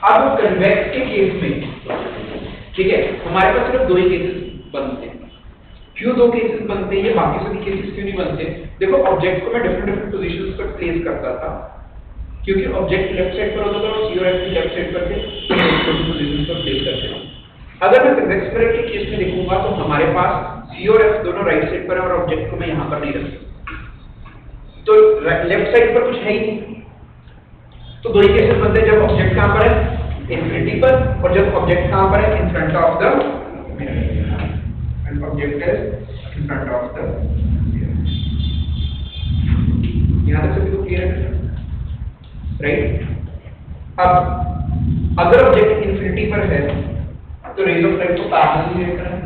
अब कन्वेक्स के केस में, ठीक है, हमारे पास सिर्फ दो ही केसेस बनते हैं। क्यों दो केसेस बनते हैं? ये बाकी सभी केसेस क्यों नहीं बनते? देखो, ऑब्जेक्ट को मैं डिफरेंट पोजीशंस पर प्लेस करता था, क्योंकि ऑब्जेक्ट लेफ्ट साइड पर होता था और सी और एफ लेफ्ट साइड पर थे, तो पोजीशंस पर प्लेस करते थे। अगर मैं कन्वेक्स मिरर के केस में देखूंगा तो हमारे पास सी और एफ दोनों राइट साइड पर है और ऑब्जेक्ट को मैं यहाँ पर नहीं रख सकता, तो लेफ्ट साइड पर कुछ है ही नहीं। तो दो ही केसेस बनते हैं, जब ऑब्जेक्ट कहां पर है? इंफिनिटी पर, और जब ऑब्जेक्ट कहां पर है? In front of the mirror, and object is in front of the mirror. यहां तक सभी को क्लियर है, राइट? अब अगर ऑब्जेक्ट इंफिनिटी पर है तो रेज ऑफ लाइट को पैरेलल ही रहता है,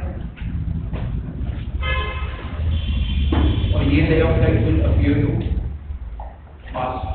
और ये ray of light will appear to pass.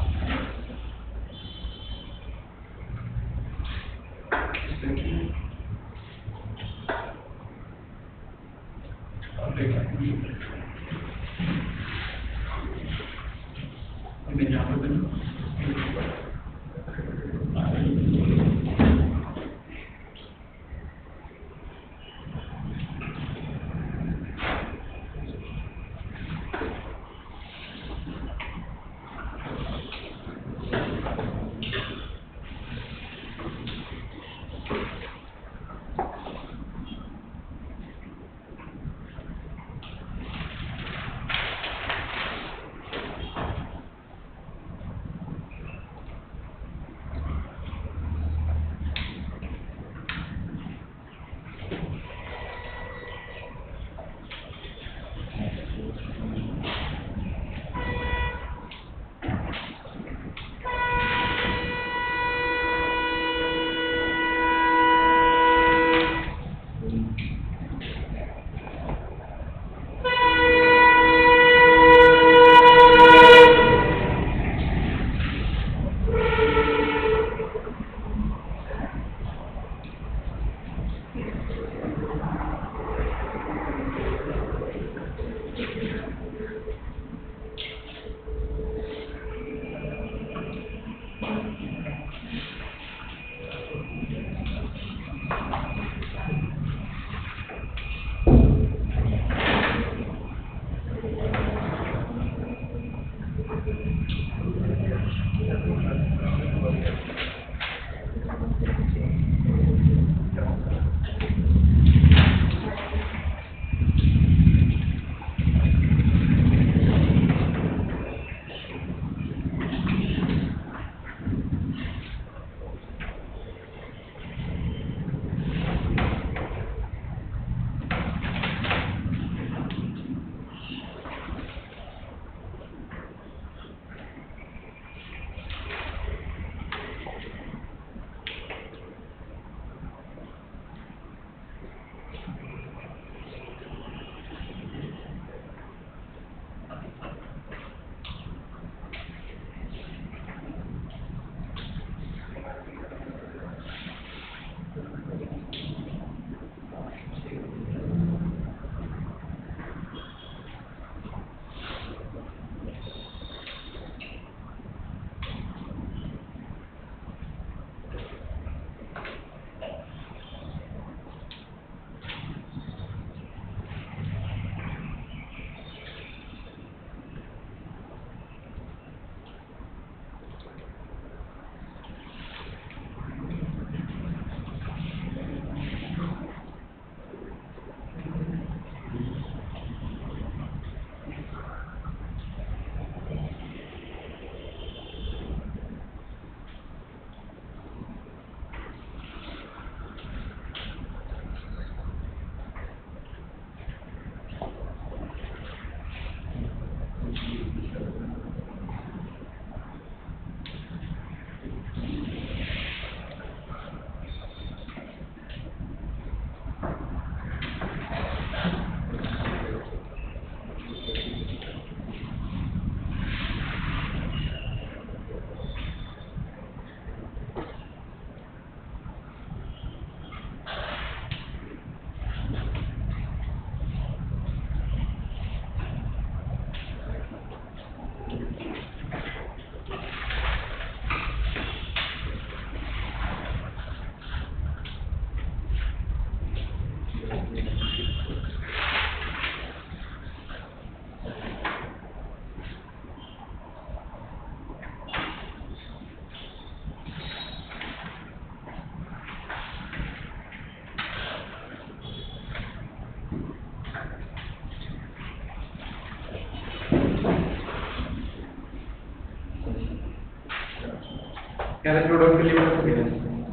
यहाँ से नोट डाउन कर लिया,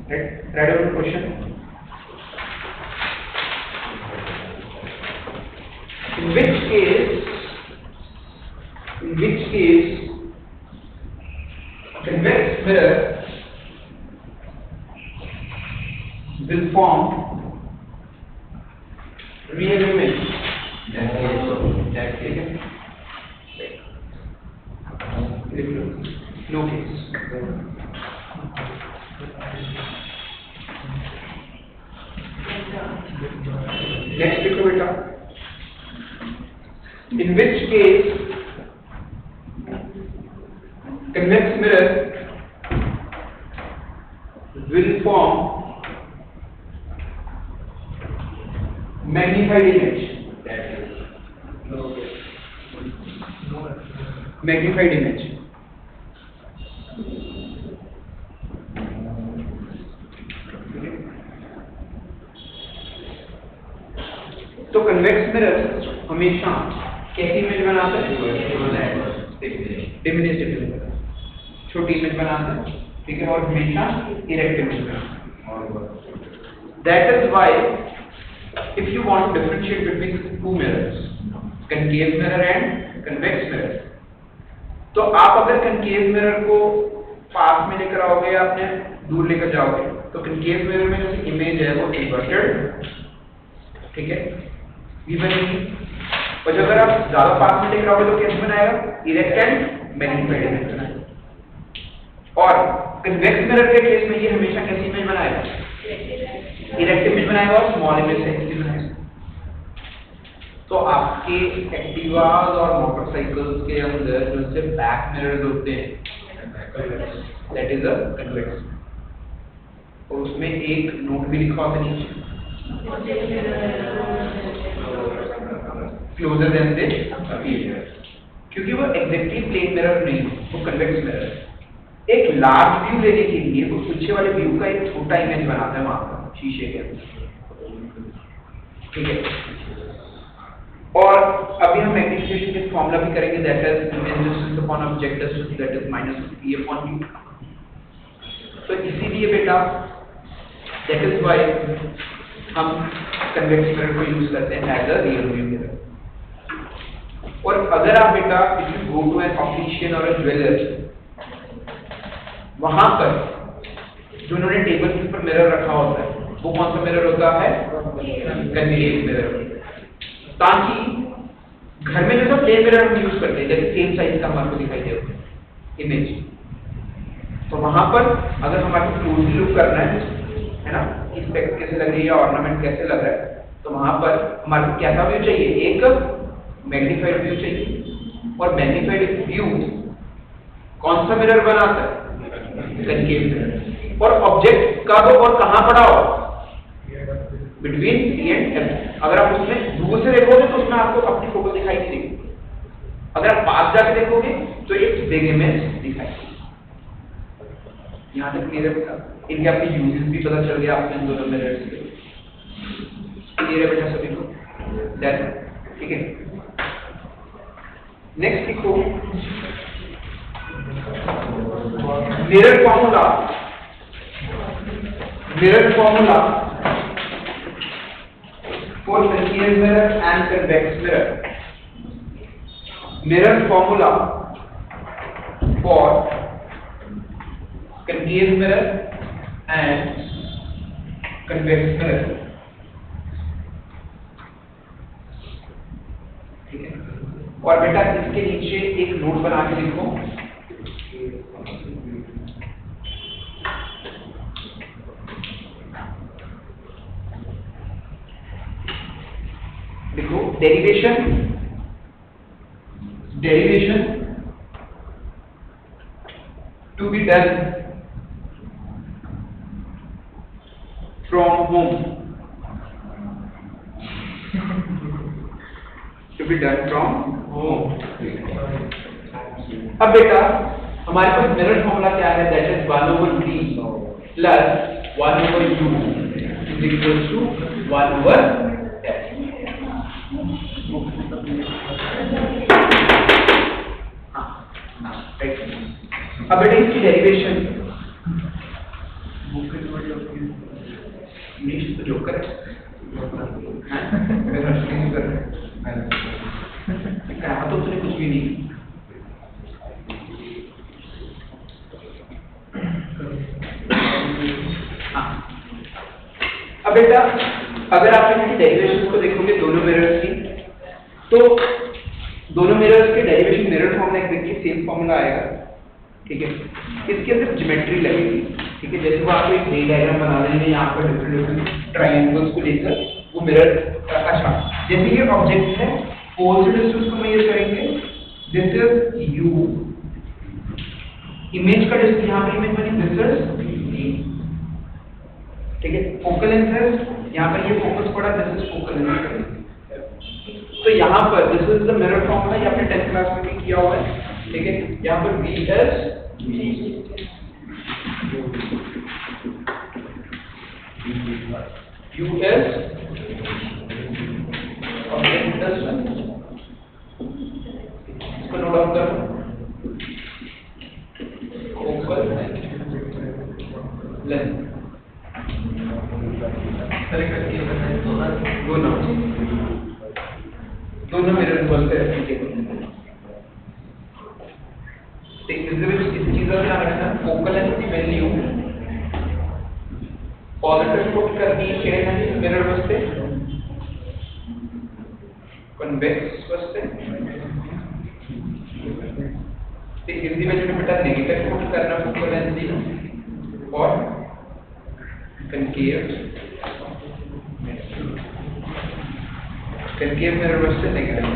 right? Write down question. In which case convex mirror will form real image. No case. Next लिखो बेटा। In which case convex mirror will form magnified image. Magnified image. तो convex mirror हमेशा कैसी image बनाता है? Diminish छोटी image बनाता है, ठीक है, और हमेशा इरेक्ट इमेज बनाता है। That is why if you want to differentiate between two mirrors, concave mirror and convex mirror, तो आप अगर कनकेव मिरर को पास में लेकर आओगे या अपने दूर लेकर जाओगे, तो कनकेव मिरर में जो इमेज है वो इन्वर्टेड, ठीक है, भी बनेगी। और जब अगर आप ज्यादा पास में लेकर आओगे तो कैसे बनाएगा? इरेक्ट एंड मैग्नीफाइड इमेज बनाएगा। और कन्वेक्स मिरर के केस में ये हमेशा कैसी इमेज बनाएगा? इरेक्ट इमेज बनाएगा और स्मॉल इमेज से बनाएगा। तो आपके एक्टिवास और मोटरसाइकिल्स के अंदर जो से बैक मिरर्स होते हैं, दैट इज अ कन्वेक्स। और उसमें एक नोट भी लिखा होता है नीचे, क्लोजर देन दे अपीयर, क्योंकि वो एग्जैक्टली प्लेन मिरर नहीं, वो कन्वेक्स मिरर है। एक लार्ज व्यू लेने के लिए वो पीछे वाले व्यू का एक छोटा इमेज बनाता है वहां पर शीशे के अंदर, ठीक है। और अभी हम मैग्निफिकेशन के फॉर्मूला भी करेंगे, that is image distance upon object distance, that is minus p upon u। तो इसीलिए बेटा दैट इज व्हाई हम कन्वेक्स मिरर को यूज करते हैं as a rear view mirror. और अगर आप बेटा if you go to an optician और अ ज्वेलर, वहां पर जो उन्होंने टेबल के ऊपर मिरर रखा होता है वो कौन सा मिरर होता है? Convex mirror. ताकि घर में जो प्लेन मिरर हम यूज करते हैं, जैसे सेम साइज का हमारे को दिखाई दे रहा है इमेज, तो वहां पर अगर हमारे को क्लोजली लुक करना है ना, कि स्पेक्ट कैसे लग रही है, ऑर्नामेंट कैसे लग रहा है, तो वहां पर हमारे को कैसा व्यू चाहिए? एक मैग्नीफाइड व्यू चाहिए। और मैग्नीफाइड व्यू कौन सा मिरर बनाता है? Concave mirror. और ऑब्जेक्ट कब और कहां पड़ा हो? Between P and F। अगर आप उसमें दूर से देखोगे तो उसमें आपको अपनी फोटो दिखाई नहीं देगी, अगर आप पास जाके देखोगे तो एक बिग इमेज दिखाई देगी। यहाँ तक क्लियर है बेटा? इनके आपके यूजेस भी पता चल गया आपने इन दोनों मिरर्स के। क्लियर है बेटा सभी को? ठीक है। नेक्स्ट लिखो mirror formula. Mirror formula for concave mirror and convex mirror. Mirror formula for concave mirror and convex mirror. ठीक है। और बेटा इसके नीचे एक नोट बना के लिखो, derivation to be done from home, to be done from home। अब बेटा हमारे पास मिरर फॉर्मूला क्या है? That is 1/3 plus 1/u is equal to 1/10। अब बेटा इसकी डेरिवेशन तो जोक कर कहा तो उसने कुछ भी नहीं। हाँ अब बेटा अगर आप इनकी डेरिवेशंस को देखोगे दोनों मिरर्स की, तो दोनों मिरर्स के डेरिवेशन मिरर फॉर्म में देखिए सेम फॉर्मूला आएगा, ठीक है। इसके अंदर ज्योमेट्री लगेगी, ठीक है। जैसे वो आपको एक रे डायग्राम बना देंगे यहाँ पर डिफरेंट ट्रायंगल्स को लेकर वो मिरर। अच्छा जैसे ये ऑब्जेक्ट है, पोल से डिस्टेंस को मेजर करेंगे, दिस इज यू, इमेज का डिस्टेंस यहाँ पर इमेज बनी दिस इज, ठीक है। फोकल लेंथ है यहाँ पर, ये फोकस पड़ा, दिस इज फोकल लेंथ। तो यहाँ पर this is the mirror formula, ये आपने 10th क्लास में भी किया हुआ है, ठीक है। यहाँ पर V is U is object distance, इसको नोट डाउन करो, फोकल लेंथ दोनों मिरर बोलते हैं, ठीक है। इस चीज का ध्यान रखना, फोकल लेंथ की वैल्यू पॉजिटिव पुट करनी है मिरर वास्ते, कन्वेक्स वास्ते, ठीक। इसी वजह से बेटा नेगेटिव पुट करना फोकल लेंथ की, और कनकेव मिरर वास्ते नेगेटिव।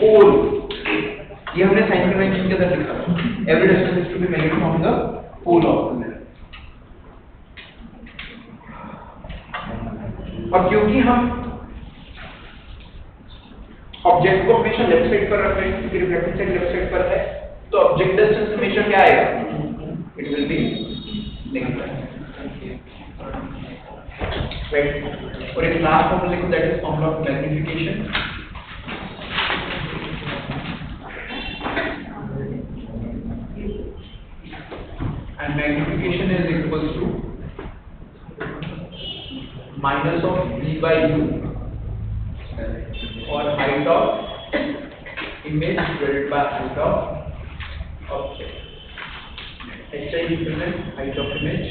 पोल ये हमने साइन कन्वेंशन के अंदर लिखा, every distance is to be measured from the pole of the mirror. और क्योंकि हम ऑब्जेक्ट को हमेशा लेफ्ट साइड पर रख रहे हैं, क्योंकि रिफ्लेक्टिव साइड लेफ्ट साइड पर है, तो ऑब्जेक्ट डिस्टेंस हमेशा क्या आएगा, it will be negative, right. और एक लास्ट फॉर्मूला लिखो, that is formula of magnification. And magnification is equals to minus of V by U, or height of image divided by height of object. HI represents height of image,